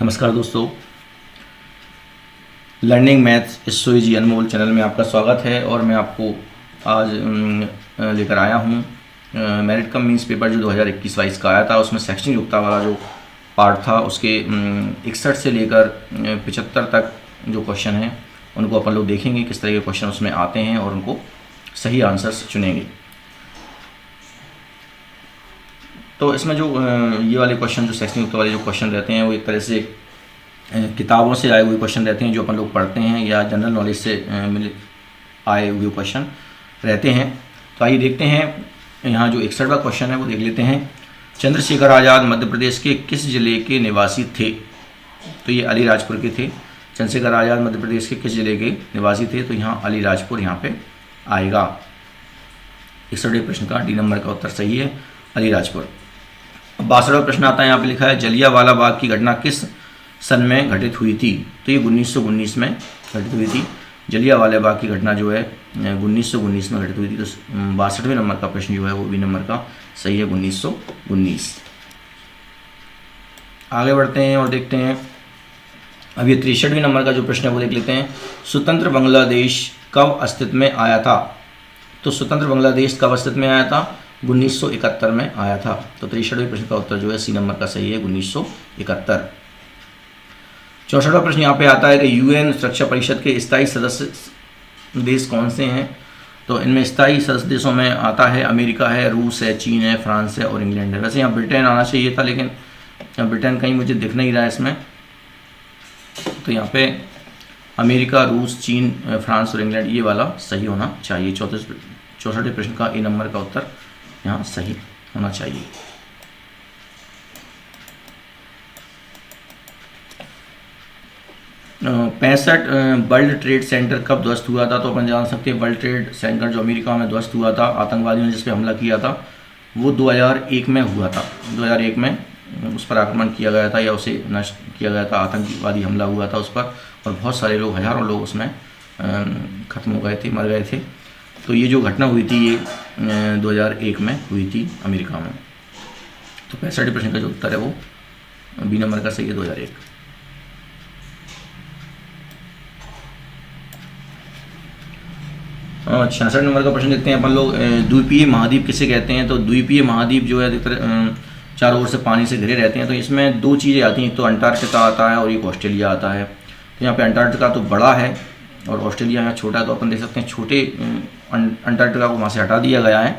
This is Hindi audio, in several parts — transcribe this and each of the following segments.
नमस्कार दोस्तों, लर्निंग मैथ्स इसोई जी अनमोल चैनल में आपका स्वागत है। और मैं आपको आज लेकर आया हूँ मेरिट कम मीन्स पेपर जो 2021-22 का आया था। उसमें सेक्शन युक्ता वाला जो पार्ट था उसके 61 से लेकर 75 तक जो क्वेश्चन हैं उनको अपन लोग देखेंगे किस तरह के क्वेश्चन उसमें आते हैं और उनको सही आंसर्स चुनेंगे। तो इसमें जो ये वाले क्वेश्चन जो सेक्शन युक्त वाले जो क्वेश्चन रहते हैं वो एक तरह से किताबों से आए हुए क्वेश्चन रहते हैं जो अपन लोग पढ़ते हैं या जनरल नॉलेज से मिले आए हुए क्वेश्चन रहते हैं। तो आइए देखते हैं, यहाँ जो 61वां क्वेश्चन है वो देख लेते हैं। चंद्रशेखर आज़ाद मध्य प्रदेश के किस जिले के निवासी थे? तो ये अलीराजपुर के थे। चंद्रशेखर आज़ाद मध्य प्रदेश के किस जिले के निवासी थे? तो यहाँ अलीराजपुर यहाँ पे आएगा। 61वें प्रश्न का डी नंबर का उत्तर सही है, अलीराजपुर। 62वां प्रश्न आता है, यहाँ पे लिखा है जलियांवाला बाग की घटना किस सन में घटित हुई थी? तो ये 1919 में घटित हुई थी। जलियांवाला बाग की घटना जो है 1919 में घटित हुई थी। तो 62वें नंबर का प्रश्न जो है वो बी नंबर का सही है, 1919। आगे बढ़ते हैं और देखते हैं। अब ये 63वें नंबर का जो प्रश्न है वो देख लेते हैं। स्वतंत्र बांग्लादेश कब अस्तित्व में आया था? तो स्वतंत्र बांग्लादेश कब अस्तित्व में आया था? 1971 में आया था। तो 63वें प्रश्न का उत्तर जो है सी नंबर का सही है, 1971। 64वां प्रश्न यहाँ पे आता है कि यूएन सुरक्षा परिषद के स्थायी सदस्य देश कौन से हैं? तो इनमें स्थायी सदस्य देशों में आता है अमेरिका है, रूस है, चीन है, फ्रांस है और इंग्लैंड है। वैसे यहाँ ब्रिटेन आना चाहिए था लेकिन ब्रिटेन कहीं मुझे दिख नहीं रहा है इसमें। तो यहाँ पे अमेरिका, रूस, चीन, फ्रांस और इंग्लैंड ये वाला सही होना चाहिए। 64वें प्रश्न का ए नंबर का उत्तर यहाँ सही होना चाहिए। 65 वर्ल्ड ट्रेड सेंटर कब ध्वस्त हुआ था? तो अपन जान सकते हैं वर्ल्ड ट्रेड सेंटर जो अमेरिका में ध्वस्त हुआ था, आतंकवादियों ने जिस पे हमला किया था वो 2001 में हुआ था। 2001 में उस पर आक्रमण किया गया था या उसे नष्ट किया गया था, आतंकवादी हमला हुआ था उस पर और बहुत सारे लोग, हज़ारों लोग उसमें ख़त्म हो गए थे, मर गए थे। तो ये जो घटना हुई थी ये 2001 में हुई थी अमेरिका में। तो 65 प्रश्न का जो उत्तर है वो बी नंबर का सही है, 2001। 66 नंबर का प्रश्न देखते हैं अपन लोग। द्वीपीय महाद्वीप किसे कहते हैं? तो द्वीपीय महाद्वीप जो है अधिकतर चारों ओर से पानी से घिरे रहते हैं। तो इसमें दो चीज़ें आती हैं, एक तो अंटार्कटिका आता है और एक ऑस्ट्रेलिया आता है। तो यहाँ पे अंटार्कटिका तो बड़ा है और ऑस्ट्रेलिया यहाँ छोटा है। तो अपन देख सकते हैं छोटे अंटार्कटिका को वहाँ से हटा दिया गया है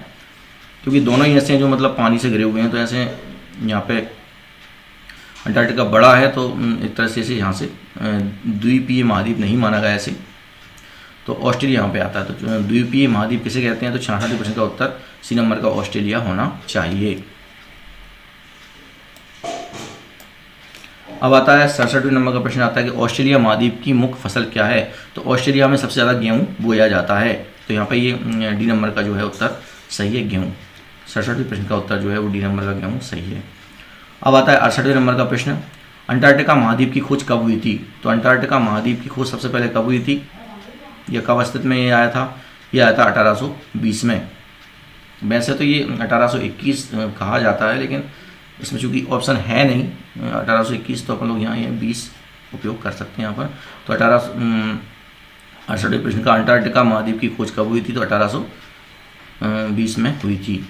क्योंकि दोनों ही ऐसे हैं जो मतलब पानी से घिरे हुए हैं। तो ऐसे यहाँ पे अंटार्कटिका बड़ा है तो एक तरह से इसे यहाँ से द्वीपीय महाद्वीप नहीं माना गया ऐसे। तो ऑस्ट्रेलिया यहाँ पे आता है। तो द्वीपीय महाद्वीप किसे कहते हैं? तो 66 प्रश्न का उत्तर सी नंबर का ऑस्ट्रेलिया होना चाहिए। अब आता है 67वें नंबर का प्रश्न आता है कि ऑस्ट्रेलिया महाद्वीप की मुख्य फसल क्या है? तो ऑस्ट्रेलिया में सबसे ज़्यादा गेहूँ बोया जाता है। तो यहाँ पे ये डी नंबर का जो है उत्तर सही है, गेहूँ। 67वें प्रश्न का उत्तर जो है वो डी नंबर का गेहूँ सही है। अब आता है 68वें नंबर का प्रश्न, अंटार्कटिका महाद्वीप की खोज कब हुई थी? तो अंटार्कटिका महाद्वीप की खोज सबसे पहले कब हुई थी या कब अस्तित्व में ये आया था? ये आया था 1820 में। वैसे तो ये 1821 कहा जाता है लेकिन इसमें चूंकि ऑप्शन है नहीं 1821 तो अपन लोग यहाँ ये 20 उपयोग कर सकते हैं यहाँ पर। तो 68वें प्रश्न का अंटार्कटिका महाद्वीप की खोज कब हुई थी? तो 1820 में हुई थी।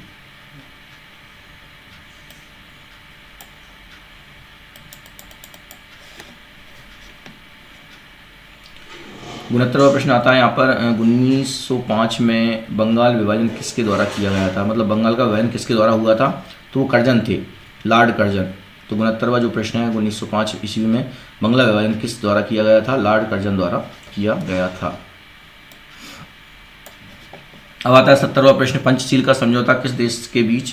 उनहत्तरवां प्रश्न आता है यहाँ पर 1905 में बंगाल विभाजन किसके द्वारा किया गया था? मतलब बंगाल का विभाजन किसके द्वारा हुआ था? तो वो कर्जन थे, लॉर्ड कर्जन। तो 69वां जो प्रश्न है 1905 ईस्वी में बंगला विभाजन किस द्वारा किया गया था? लॉर्ड कर्जन द्वारा किया गया था। अब आता है 70वां प्रश्न, पंचशील का समझौता किस देश के बीच,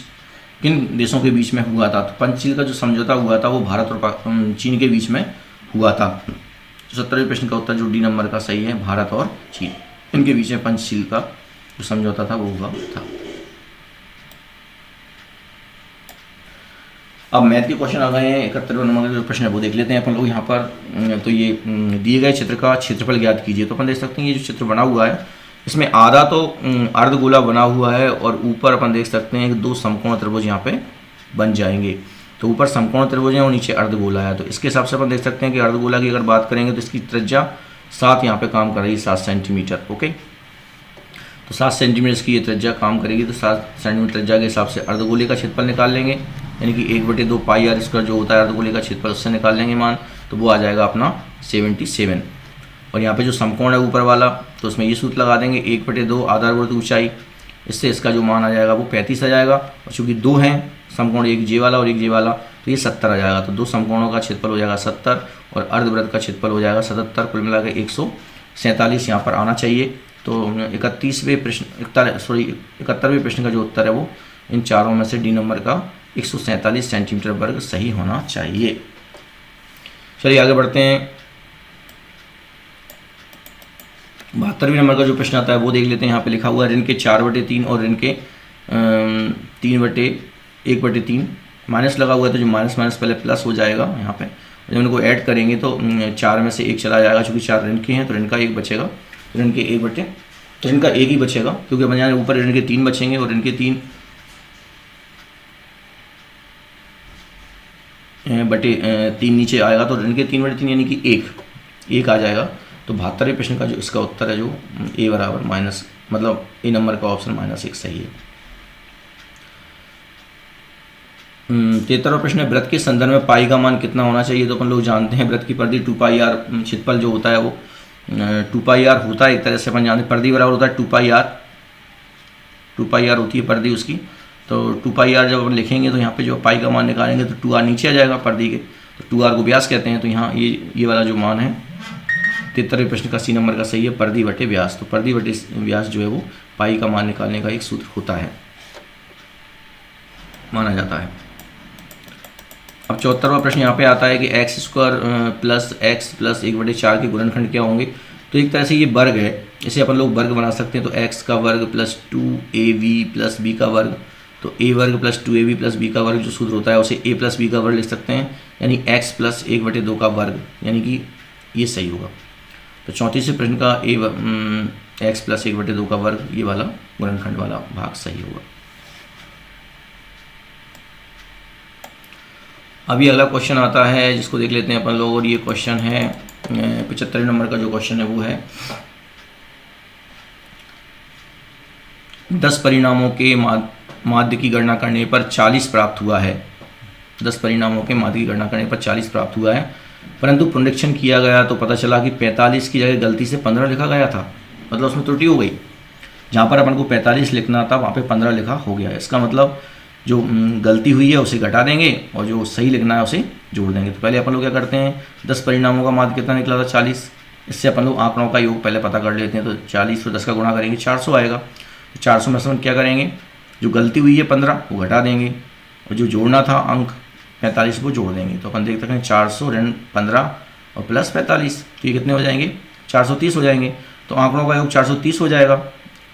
किन देशों के बीच में हुआ था? तो पंचशील का जो समझौता हुआ था वो भारत और चीन के बीच में हुआ था। तो 70वें प्रश्न का उत्तर जो डी नंबर का सही है, भारत और चीन, इनके बीच में पंचशील का जो समझौता था वो हुआ था। अब मैथ के क्वेश्चन आ गए हैं। 71वें नंबर का जो प्रश्न है वो देख लेते हैं अपन लोग यहाँ पर। तो ये दिए गए चित्र का क्षेत्रफल ज्ञात कीजिए। तो अपन देख सकते हैं ये जो चित्र बना हुआ है इसमें आधा तो अर्धगोला बना हुआ है और ऊपर अपन देख सकते हैं कि दो समकोण त्रिभुज यहाँ पे बन जाएंगे। तो ऊपर समकोण त्रिभुज है और नीचे अर्धगोला है। तो इसके हिसाब से अपन देख सकते हैं कि अर्धगोला की अगर बात करेंगे तो इसकी त्रिज्या 7 यहाँ पे काम कर रही है, 7 सेंटीमीटर। ओके, तो 7 सेंटीमीटर इसकी ये त्रिज्या काम करेगी। तो 7 सेंटीमीटर त्रिज्या के हिसाब से अर्धगोले का क्षेत्रफल निकाल लेंगे, यानी कि 1/2 पाई आर स्क्वायर जो होता है अर्धगोले का क्षेत्रफल, उससे निकाल लेंगे मान। तो वो आ जाएगा अपना 77। और यहाँ पे जो समकोण है ऊपर वाला, तो उसमें ये सूत्र लगा देंगे 1/2 आधारभूत ऊंचाई, इससे इसका जो मान आ जाएगा वो 35 आ जाएगा। और चूँकि 2 हैं समकोण, एक जे वाला और एक जे वाला, तो ये 70 आ जाएगा। तो 2 समकोणों का क्षेत्रफल हो जाएगा 70 और अर्धवृत्त का क्षेत्रफल हो जाएगा 77, कुल मिलाकर 147 यहाँ पर आना चाहिए। तो 71वें प्रश्न का जो उत्तर है वो इन चारों में से डी नंबर का 147 सेंटीमीटर वर्ग सही होना चाहिए। चलिए आगे बढ़ते हैं। 72वें नंबर का जो प्रश्न आता है वो देख लेते हैं। यहाँ पे लिखा हुआ है ऋण के 4/3 और ऋण के 3/1/3 माइनस लगा हुआ है, तो जो माइनस माइनस पहले प्लस हो जाएगा यहाँ पे। जब इनको ऐड करेंगे तो 4 में से 1 चला जाएगा, चूँकि 4 ऋण के हैं तो ऋण का 1 बचेगा, ऋण के 1 तो ऋण का 1 ही बचेगा, क्योंकि अपन यहाँ ऊपर ऋण के 3 बचेंगे और ऋण के 3/3 नीचे आएगा, तो ऋण के 3/3 यानी कि 1 आ जाएगा। तो 72वें प्रश्न का जो इसका उत्तर है जो ए बराबर माइनस, मतलब ए नंबर का ऑप्शन -1 सही है। 73वां प्रश्न है वृत्त के संदर्भ में पाई का मान कितना होना चाहिए। तो अपन लोग जानते हैं वृत्त की परिधि 2πr, क्षेत्रफल जो होता है वो 2πr होता है, एक तरह से अपन जानते हैं परिधि बराबर होता है 2πr होती है परिधि उसकी। तो 2πr जब अपन लिखेंगे तो यहाँ पे जो पाई का मान निकालेंगे तो 2r नीचे आ जाएगा परिधि के, तो 2r को व्यास कहते हैं। तो यहाँ ये वाला जो मान है 73वें प्रश्न का सी नंबर का सही है, परिधि बटे व्यास। तो परिधि बटे व्यास जो है वो पाई का मान निकालने का एक सूत्र होता है, माना जाता है। अब 74वां प्रश्न यहाँ पे आता है कि x² + x + 1/4 के गुणनखंड क्या होंगे। तो एक तरह से ये वर्ग है, इसे अपन लोग वर्ग बना सकते हैं। तो x का वर्ग + 2ab + b का वर्ग, तो a वर्ग + 2ab + b का वर्ग जो सूत्र होता है उसे a + b का वर्ग लिख सकते हैं, यानी x + 1/2 का वर्ग, यानी कि ये सही होगा। तो 34वें प्रश्न का x + 1/2 का वर्ग ये वाला गुणनखंड वाला भाग सही होगा। अभी अगला क्वेश्चन आता है जिसको देख लेते हैं अपन लोग, और ये क्वेश्चन है 75वें नंबर का जो क्वेश्चन है वो है 10 परिणामों के माध्य की गणना करने पर 40 प्राप्त हुआ है। 10 परिणामों के माध्य की गणना करने पर 40 प्राप्त हुआ है, परंतु पुनरीक्षण किया गया तो पता चला कि 45 की जगह गलती से 15 लिखा गया था, मतलब उसमें त्रुटि हो गई। जहाँ पर अपन को 45 लिखना था वहाँ पे 15 लिखा हो गया। इसका मतलब जो गलती हुई है उसे घटा देंगे और जो सही लिखना है उसे जोड़ देंगे। तो पहले अपन लोग क्या करते हैं, 10 परिणामों का माध्य कितना निकला था 40, इससे अपन लोग आंकड़ों का योग पहले पता कर लेते हैं। तो 40 को 10 का गुणा करेंगे 400 आएगा। तो 400 में से हम क्या करेंगे, जो गलती हुई है 15 वो घटा देंगे और जो जोड़ना था अंक 45 को जोड़ देंगे। तो अपन देख सकते हैं 400 ऋण 15 और प्लस 45, तो ये कितने हो जाएंगे 430 हो जाएंगे। तो आंकड़ों का योग 430 हो जाएगा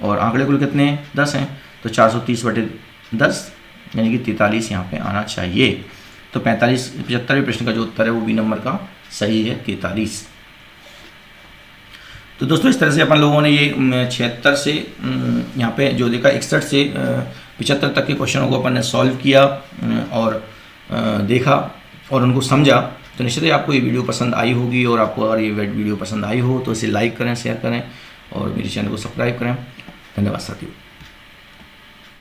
और आंकड़े कुल कितने हैं 10 हैं, तो 430/10 यानी कि 43 यहाँ पे आना चाहिए। तो 75वें प्रश्न का जो उत्तर है वो बी नंबर का सही है, 43। तो दोस्तों इस तरह से अपन लोगों ने ये 76 से यहाँ पे जो देखा 61 से 75 तक के क्वेश्चनों को अपन ने सॉल्व किया और देखा और उनको समझा। तो निश्चित ही आपको ये वीडियो पसंद आई होगी, और आपको अगर ये वीडियो पसंद आई हो तो इसे लाइक करें, शेयर करें और मेरे चैनल को सब्सक्राइब करें। धन्यवाद साथियों।